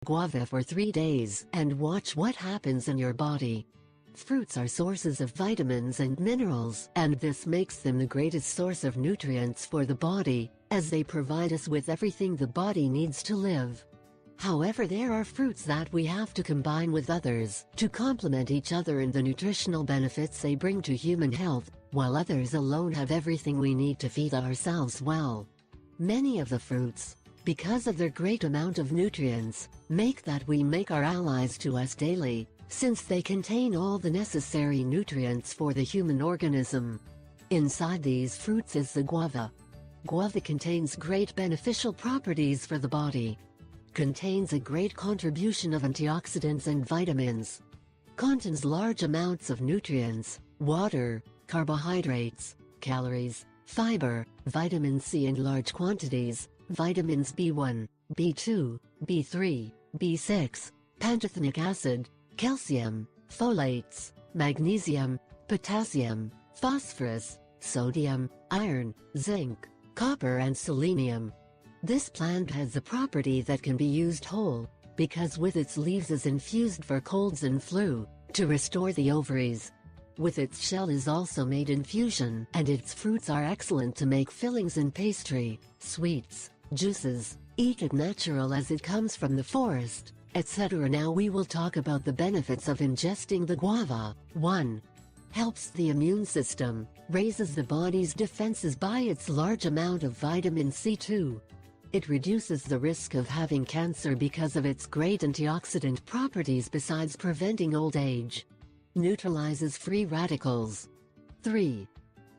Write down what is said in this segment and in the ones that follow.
Guava for 3 days and watch what happens in your body. Fruits are sources of vitamins and minerals, and this makes them the greatest source of nutrients for the body, as they provide us with everything the body needs to live. However, there are fruits that we have to combine with others to complement each other in the nutritional benefits they bring to human health, while others alone have everything we need to feed ourselves well. Many of the fruits, because of their great amount of nutrients, make our allies to us daily, since they contain all the necessary nutrients for the human organism. Inside these fruits is the guava. Guava contains great beneficial properties for the body. Contains a great contribution of antioxidants and vitamins. Contains large amounts of nutrients, water, carbohydrates, calories, fiber, vitamin C in large quantities, vitamins B1, B2, B3, B6, pantothenic acid, calcium, folates, magnesium, potassium, phosphorus, sodium, iron, zinc, copper and selenium. This plant has the property that can be used whole, because with its leaves is infused for colds and flu, to restore the ovaries. With its shell is also made infusion, and its fruits are excellent to make fillings in pastry, sweets, juices, eat it natural as it comes from the forest, etc. Now we will talk about the benefits of ingesting the guava. 1. Helps the immune system, raises the body's defenses by its large amount of vitamin C. 2. It reduces the risk of having cancer because of its great antioxidant properties besides preventing old age. Neutralizes free radicals. 3.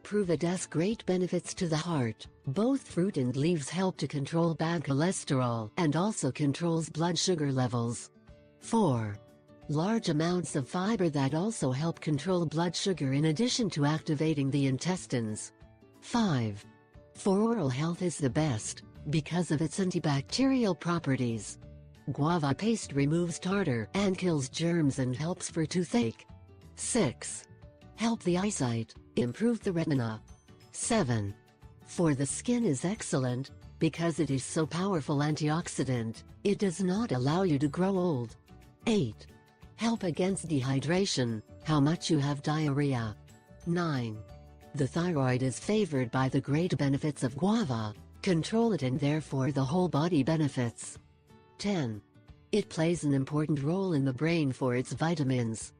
Prove it has great benefits to the heart. Both fruit and leaves help to control bad cholesterol and also controls blood sugar levels. 4. Large amounts of fiber that also help control blood sugar in addition to activating the intestines. 5. For oral health is the best, because of its antibacterial properties. Guava paste removes tartar and kills germs and helps for toothache. 6. Help the eyesight, improve the retina. 7. For the skin is excellent, because it is so powerful antioxidant, it does not allow you to grow old. 8. Help against dehydration, how much you have diarrhea. 9. The thyroid is favored by the great benefits of guava, control it and therefore the whole body benefits. 10. It plays an important role in the brain for its vitamins.